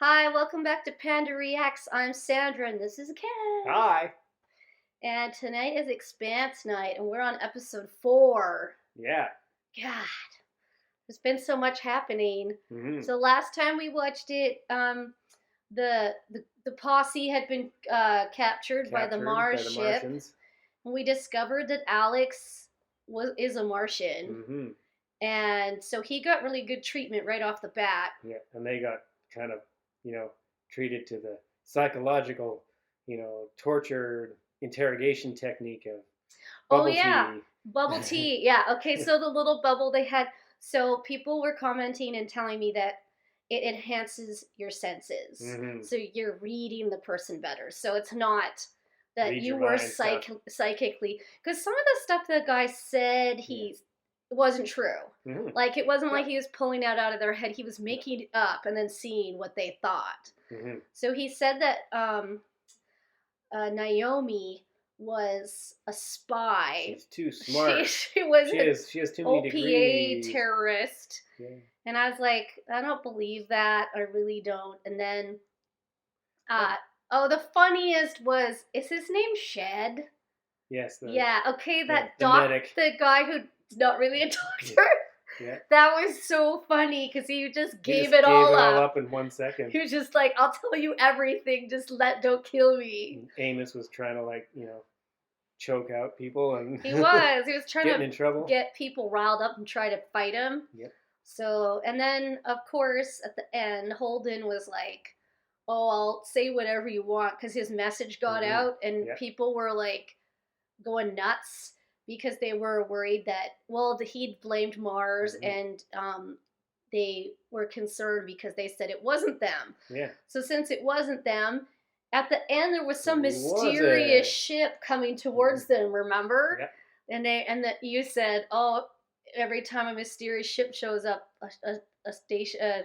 Hi, welcome back to Panda Reacts. I'm Sandra and this is Ken. Hi. And tonight is Expanse night and we're on episode 4. Yeah. God, there's been so much happening. Mm-hmm. So last time we watched it, the posse had been captured by the Mars ship. Martians. And we discovered that Alex is a Martian. Mm-hmm. And so he got really good treatment right off the bat. Yeah, and they got kind of, treated to the psychological, tortured interrogation technique of bubble tea. Bubble tea. Yeah. Okay. So the little bubble they had. So people were commenting and telling me that it enhances your senses. Mm-hmm. So you're reading the person better. So it's not that Read you your were mind stuff. psychically. Because some of the stuff the guy said wasn't true. Mm-hmm. Like it wasn't like he was pulling it out of their head. He was making it up and then seeing what they thought. Mm-hmm. So he said that Naomi was a spy. She's too smart. She was she has too many OPA degrees. terrorist. Yeah. And I was like, I don't believe that. I really don't. And then, the funniest was, is his name Shed? Yes. Okay, that medic. the guy who's not really a doctor. Yeah. That was so funny because he just gave it all up in 1 second. He was just like, I'll tell you everything, just don't kill me. And Amos was trying to choke out people, and he was trying to in trouble. Get people riled up and try to fight him. Yep. So, and then of course at the end, Holden was like, "Oh, I'll say whatever you want," because his message got out, and people were like going nuts because they were worried that he'd blamed Mars, and they were concerned because they said it wasn't them. Yeah. So since it wasn't them, at the end there was some mysterious ship coming towards them. Remember? Yeah. And that you said, "Oh, every time a mysterious ship shows up, a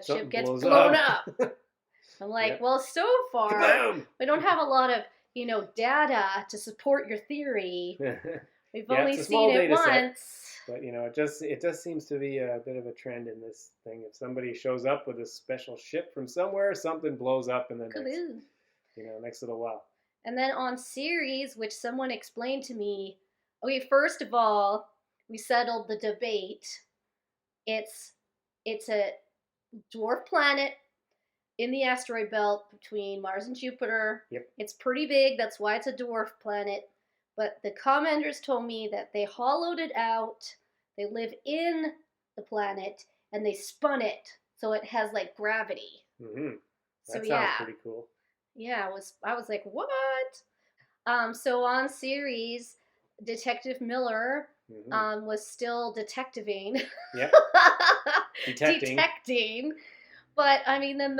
ship gets blown up." I'm like, well, so far Kabam! We don't have a lot of data to support your theory. We've only seen it once. But it just seems to be a bit of a trend in this thing. If somebody shows up with a special ship from somewhere, something blows up in the next little while. And then on series, which someone explained to me, okay, first of all, we settled the debate. It's a dwarf planet in the asteroid belt between Mars and Jupiter. Yep. It's pretty big. That's why it's a dwarf planet. But the commenters told me that they hollowed it out. They live in the planet and they spun it so it has like gravity. Mm-hmm. That sounds pretty cool. Yeah, I was like, what? So on series, Detective Miller was still detectiving. Yep. Detecting. But I mean, and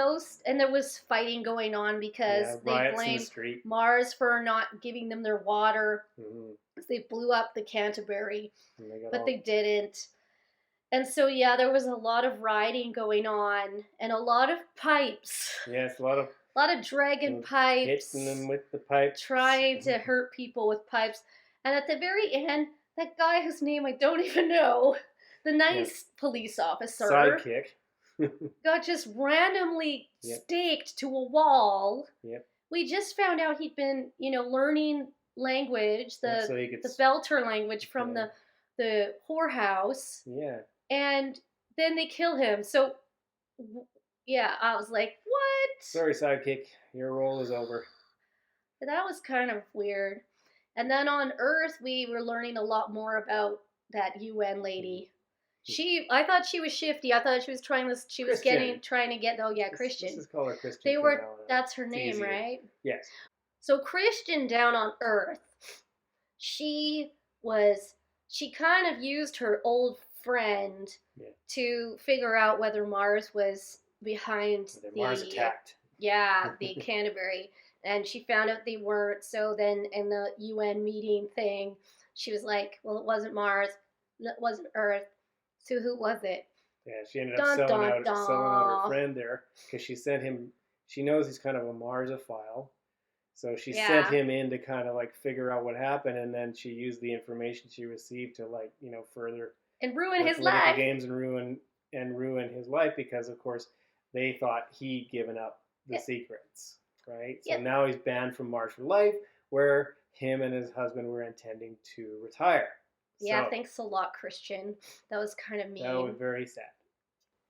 there was fighting going on because they blamed Mars for not giving them their water. They blew up the Canterbury, but they didn't. And so there was a lot of riding going on and a lot of pipes. Yes, a lot of dragon pipes. Hitting them with the pipes. Trying to hurt people with pipes. And at the very end, that guy whose name I don't even know, the nice police officer. Sidekick. Got just randomly staked to a wall. Yep. We just found out he'd been, learning language, the Belter language from the whorehouse. Yeah. And then they kill him. So, I was like, what? Sorry, sidekick. Your role is over. That was kind of weird. And then on Earth, we were learning a lot more about that UN lady. I thought she was shifty. I thought she was trying to get. Oh yeah, Christian. Let's just call her Christian. That's her name, right? Yes. So Christian down on Earth, she kind of used her old friend to figure out whether Mars was behind Mars attacked. Yeah, the Canterbury, and she found out they weren't. So then in the UN meeting thing, she was like, "Well, it wasn't Mars, it wasn't Earth. So who was it?" Yeah, she ended up selling out her friend there because she sent him. She knows he's kind of a Marsophile, so she sent him in to kind of figure out what happened, and then she used the information she received to further and ruin his life. Games and ruin his life because of course they thought he'd given up the secrets, right? So now he's banned from Mars for life, where him and his husband were intending to retire. Yeah, thanks a lot, Christian. That was kind of mean. That was very sad.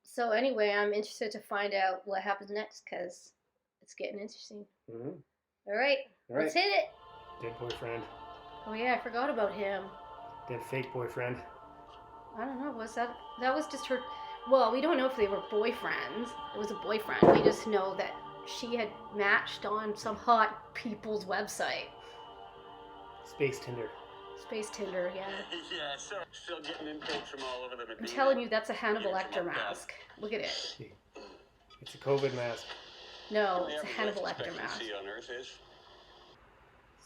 So anyway, I'm interested to find out what happens next because it's getting interesting. Mm-hmm. All right, let's hit it. Dead boyfriend. Oh yeah, I forgot about him. Dead fake boyfriend. I don't know. Was that was just her? Well, we don't know if they were boyfriends. It was a boyfriend. We just know that she had matched on some hot people's website. Space Tinder. Space Tinder, yeah. Yeah, still getting intake from all over the Medina. I'm telling you, that's a Hannibal Lecter mask. Look at it. It's a COVID mask. No, it's a Hannibal Lecter mask. On Earth is?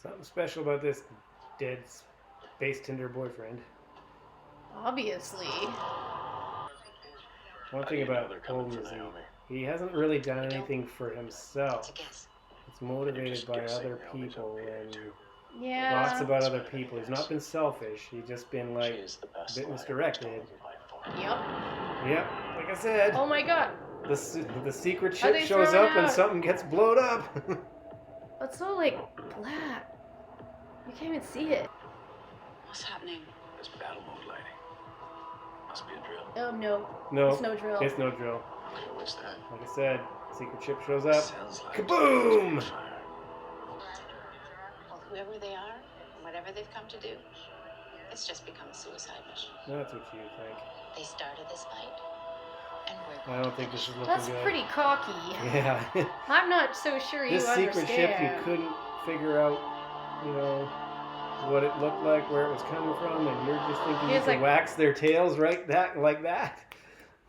Something special about this dead Space Tinder boyfriend. Obviously. One thing about Holden is he hasn't really done anything for himself. It's motivated by other people and thoughts about other people. He's not been selfish. He's just been like a bit misdirected. Yep. Like I said. Oh my god. The secret ship shows up and something gets blown up. It's all like black. You can't even see it. What's happening? It's battle mode lighting. Must be a drill. Oh no. No. It's no drill. It's no drill. What's that? Like I said, secret ship shows up. Sounds like kaboom! Well, whoever they are, whatever they've come to do, it's just become a suicide mission. That's what you think. They started this fight, and we're I don't think this is looking That's good. pretty cocky. Yeah. I'm not so sure you this understand. secret ship, you couldn't figure out, you know, what it looked like, where it was coming from, and you're just thinking you could wax their tails like that.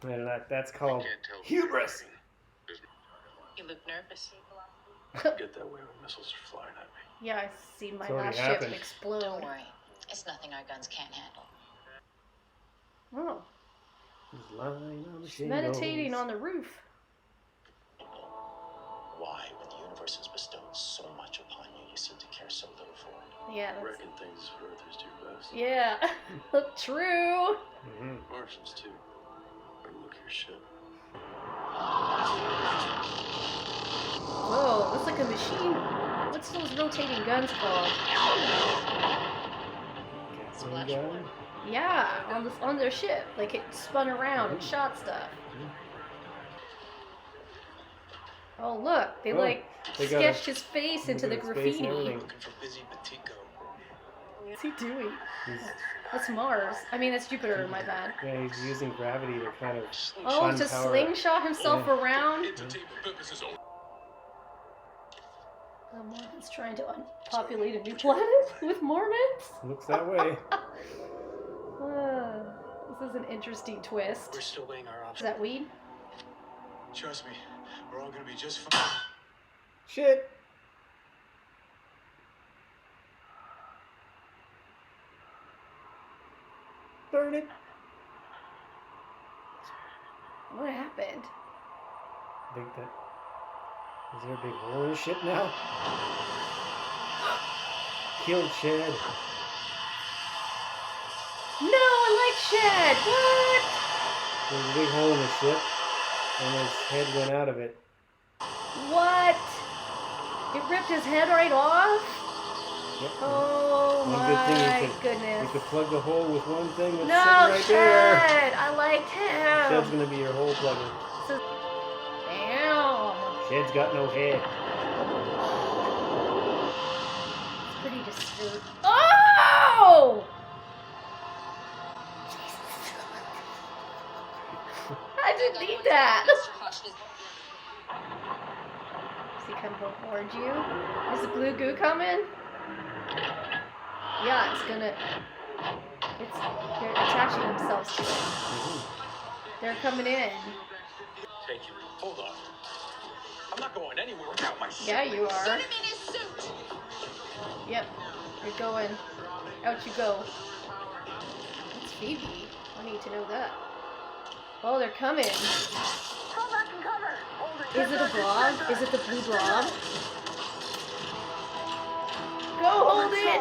And that's called hubris. You look nervous. Get that way when missiles are flying at me. Yeah, I see my It's already last happened. ship explode. Don't worry. It's nothing our guns can't handle. Oh. He's lying on the She's meditating on the roof. Why, when the universe has bestowed so much upon you, you seem to care so little for it? Yeah. Reckon things Earthers do best. Yeah. True. Mm-hmm. Martians too. Overlook your ship. Whoa, looks like a machine. What's those rotating guns called? Gasoline gun? Yeah, on their ship. Like it spun around and shot stuff. Oh look, they sketched his face into the graffiti. Looking for busy Batico. What's he doing? That's Mars. I mean, that's Jupiter, my bad. Yeah, he's using gravity to kind of to slingshot himself around? Mormon's trying to populate a new planet with Mormons? Looks that way. This is an interesting twist. We're still weighing our options. Is that weed? Trust me, we're all gonna be just fine. Shit. Burn it. What happened? I think that... Is there a big hole in the ship now? Killed Shed. No, I like Shed. What? There's a big hole in the ship, and his head went out of it. What? It ripped his head right off? Yep. Oh my goodness. You could plug the hole with one thing that's right sitting right Shed. I liked him. Shed's gonna be your hole plugger. Damn. Shed's got no head. It's pretty disturbing. Oh! I didn't need that. Is he coming toward you? Is the blue goo coming? Yeah, they're attaching themselves to it. They're coming in. Take you. Hold on. I'm not going anywhere without my ship. Yeah, you are. Put him in his suit. Yep, you're going. Out you go. It's Phoebe. I need to know that. Oh, they're coming. Come back and cover. Is it a blob? Is it the blue blob? Go, Holden!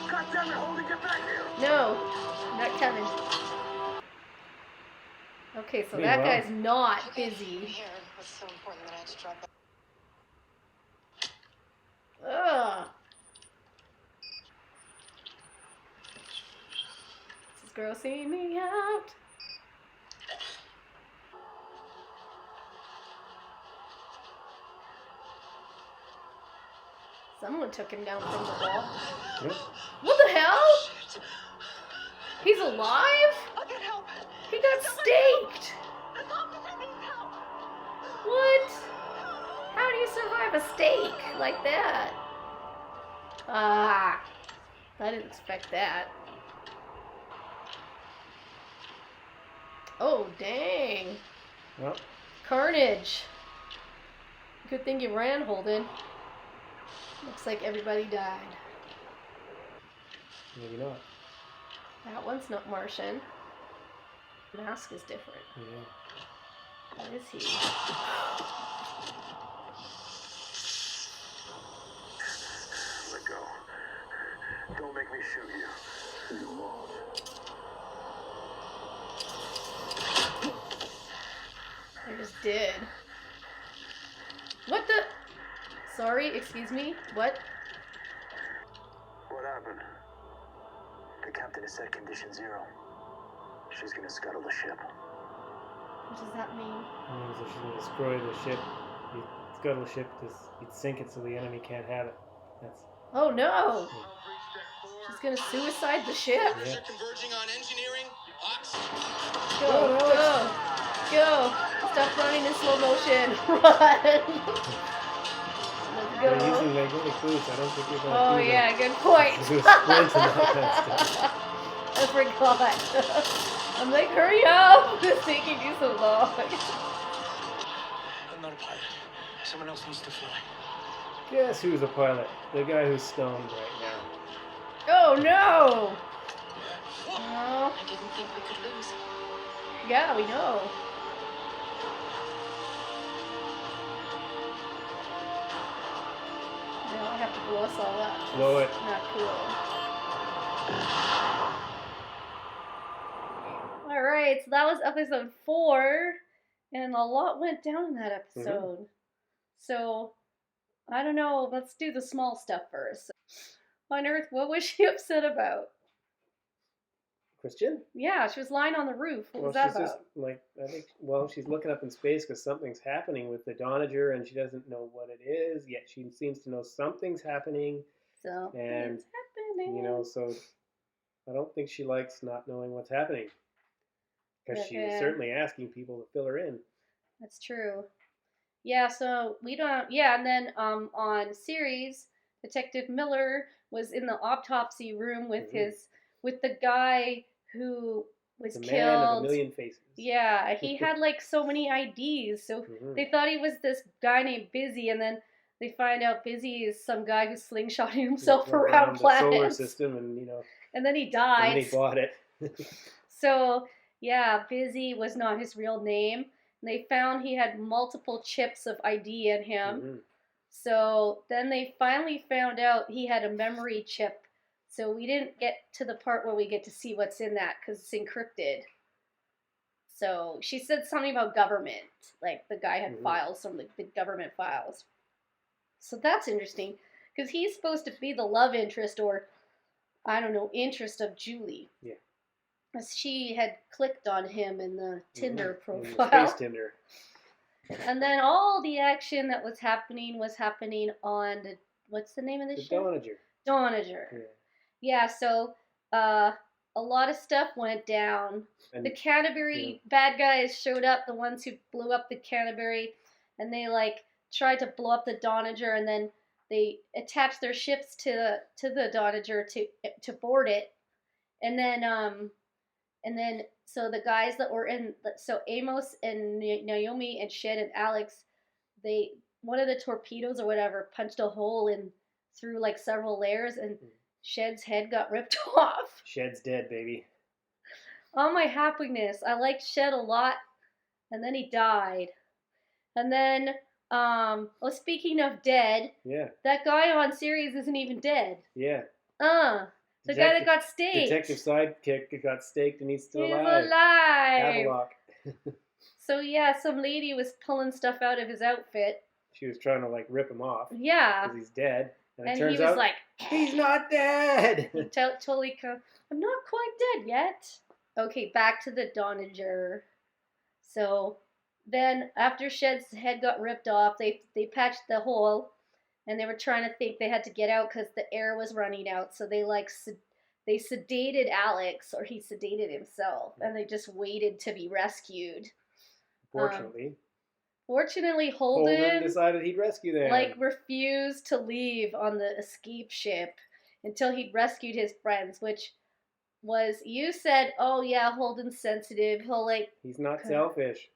God damn it, Holden, get back here! No, not coming. Okay, so that guy's not busy. Here was so important that I had to drop it. grossing me out. Someone took him down from the wall. Yep. What the hell? He's alive? I can help. He got staked. What? How do you survive a stake like that? Ah, I didn't expect that. Oh, dang. Well. Carnage. Good thing you ran, Holden. Looks like everybody died. Maybe not. That one's not Martian. Mask is different. Yeah. What is he? Let go. Don't make me shoot you. You won't. I just did. What the? Sorry, excuse me. What? What happened? The captain has set condition 0. She's gonna scuttle the ship. What does that mean? It means if she's going to destroy the ship, you'd scuttle the ship, you'd sink it so the enemy can't have it. That's. Oh no! She's gonna suicide the ship? Yeah. Converging on engineering. Ox. Go, go, go! Stop running in slow motion. Run! Let's go. They're using magnetic boots. I don't think you're going to Oh do yeah, that. good point. You're gonna sprint and all that stuff. I forgot. I'm like, hurry up! It's taking you so long. I'm not a pilot. Someone else needs to fly. Guess who's a pilot? The guy who's stoned right now. Oh no! Oh, I didn't think we could lose. yeah, we know. Now I have to blow us all up. Blow it. Not cool. Alright, so that was episode 4, and a lot went down in that episode. So, I don't know, let's do the small stuff first. On Earth, what was she upset about? Christian? Yeah, she was lying on the roof. What Well, was that she's about? just like, I think, well, she's looking up in space because something's happening with the Donnager and she doesn't know what it is, yet she seems to know something's happening. Something's happening. You know, so I don't think she likes not knowing what's happening. Because she was certainly asking people to fill her in. That's true. Yeah, so we don't, yeah, and then on series, Detective Miller was in the autopsy room with with the guy who was The killed. man of a million faces. Yeah, he had like so many IDs, so they thought he was this guy named Busy, and then they find out Busy is some guy who's slingshotting himself around planets. The solar system, and you know. And then he died. And then he bought it. So yeah, Busy was not his real name. And they found he had multiple chips of ID in him. So then they finally found out he had a memory chip. So we didn't get to the part where we get to see what's in that because it's encrypted. So she said something about government. Like the guy had files, some of the government files. So that's interesting because he's supposed to be the love interest or, I don't know, interest of Julie. Yeah. She had clicked on him in the Tinder profile. In the space Tinder. And then all the action that was happening on the, what's the name of the ship? Donnager. Donnager. Yeah, so a lot of stuff went down. And the Canterbury bad guys showed up, the ones who blew up the Canterbury, and they like tried to blow up the Donnager, and then they attached their ships to the Donnager to board it. And then so the guys that were in, so Amos and Naomi and Shed and Alex, one of the torpedoes or whatever punched a hole in through like several layers, and Shed's head got ripped off. Shed's dead, baby. Oh my happiness. I liked Shed a lot, and then he died. And then, speaking of dead, that guy on series isn't even dead. Yeah. The guy that got staked. Detective Sidekick got staked and he's still alive. He's alive. Havelock. So yeah, some lady was pulling stuff out of his outfit. She was trying to like rip him off. Yeah. Because he's dead. And it turns out like, he's not dead. He totally I'm not quite dead yet. Okay, back to the Donnager. So then, after Shed's head got ripped off, they patched the hole, and they were trying to think they had to get out because the air was running out. So they sedated Alex, or he sedated himself, and they just waited to be rescued. Fortunately, Holden decided he'd rescue them. Like, refused to leave on the escape ship until he'd rescued his friends, which was, you said, oh yeah, Holden's sensitive. He'll he's not selfish.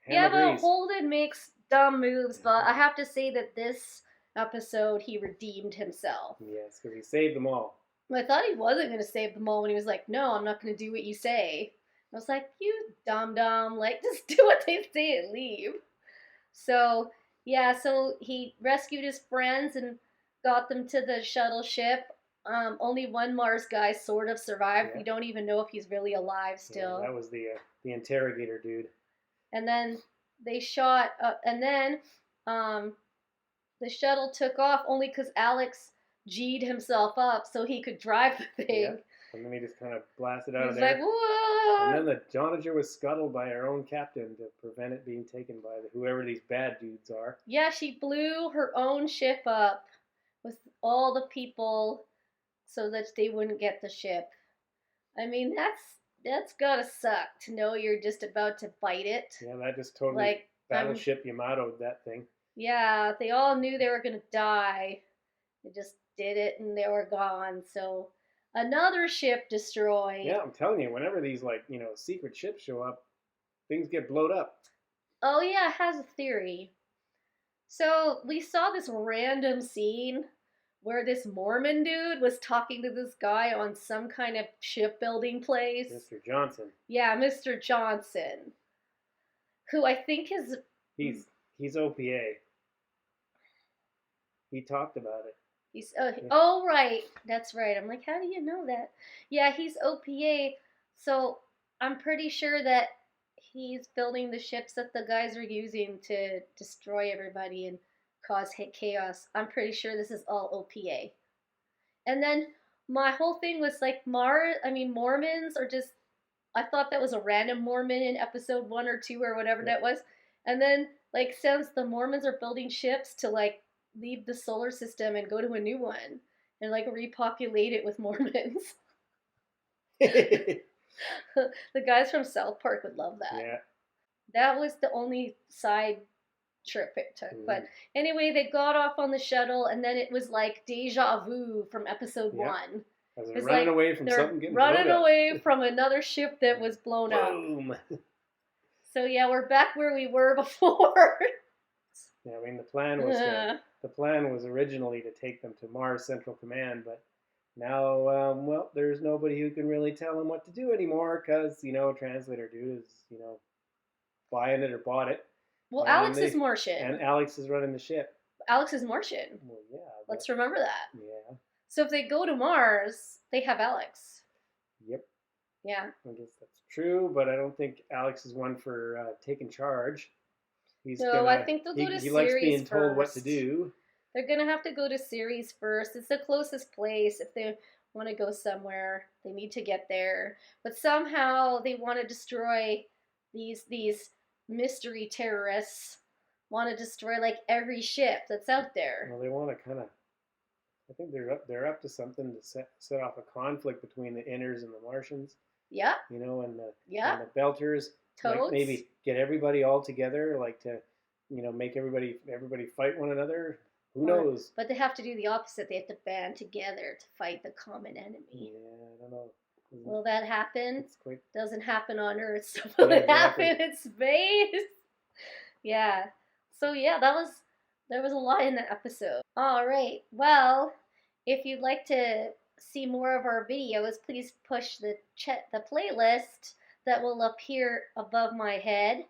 Yeah, but Holden makes dumb moves, but I have to say that this episode he redeemed himself. Yes, because he saved them all. I thought he wasn't going to save them all when he was like, no, I'm not going to do what you say. I was like, you dumb, like, just do what they say and leave. So, yeah, so he rescued his friends and got them to the shuttle ship. Only one Mars guy sort of survived. Yeah. We don't even know if he's really alive still. Yeah, that was the interrogator dude. And then they shot, the shuttle took off only because Alex G'd himself up so he could drive the thing. Yeah. And then he just kind of blasted out of there. He's like, what? And then the Donnager was scuttled by her own captain to prevent it being taken by whoever these bad dudes are. Yeah, she blew her own ship up with all the people so that they wouldn't get the ship. I mean, that's gotta suck to know you're just about to fight it. Yeah, that just totally Battleship Yamato'd that thing. Yeah, they all knew they were gonna die. They just did it and they were gone. So another ship destroyed. Yeah, I'm telling you, whenever these secret ships show up, things get blown up. Oh yeah, it has a theory. So we saw this random scene where this Mormon dude was talking to this guy on some kind of shipbuilding place. Mr. Johnson. Yeah, Mr. Johnson. Who I think is... He's OPA. He talked about it. He's Oh, right. That's right. I'm like, how do you know that? Yeah, he's OPA. So I'm pretty sure that he's building the ships that the guys are using to destroy everybody and cause chaos. I'm pretty sure this is all OPA. And then my whole thing was like, Mormons are just... I thought that was a random Mormon in episode 1 or 2 or whatever that was. And then, since the Mormons are building ships to, leave the solar system and go to a new one and, repopulate it with Mormons. The guys from South Park would love that. Yeah. That was the only side trip it took. But anyway, they got off on the shuttle, and then it was like deja vu from episode 1. As they're running away from something getting blown up. Running away from another ship that was blown up. Boom. So yeah, we're back where we were before. Yeah, I mean the plan was originally to take them to Mars Central Command, but now there's nobody who can really tell them what to do anymore because translator dude is buying it or bought it. Well, Alex is Martian, and Alex is running the ship. Alex is Martian. Well, yeah. Let's remember that. Yeah. So if they go to Mars, they have Alex. Yep. Yeah. I guess that's true, but I don't think Alex is one for taking charge. I think they'll go to Ceres first. He likes being told what to do. They're going to have to go to Ceres first. It's the closest place. If they want to go somewhere, they need to get there. But somehow they want to destroy these mystery terrorists. Want to destroy every ship that's out there. Well, they want to kind of... I think they're up to something to set off a conflict between the Inners and the Martians. Yeah. And the Belters. Toads. Maybe get everybody all together, to make everybody fight one another. Who knows? But they have to do the opposite. They have to band together to fight the common enemy. Yeah, I don't know. Will that happen? Doesn't happen on Earth, so will Yeah, it happen in space? Yeah. So yeah, there was a lot in that episode. All right. Well, if you'd like to see more of our videos, please push the playlist that will appear above my head.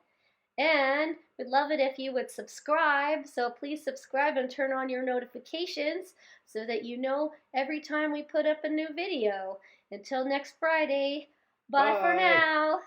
And we'd love it if you would subscribe. So please subscribe and turn on your notifications so that you know every time we put up a new video. Until next Friday, bye for now.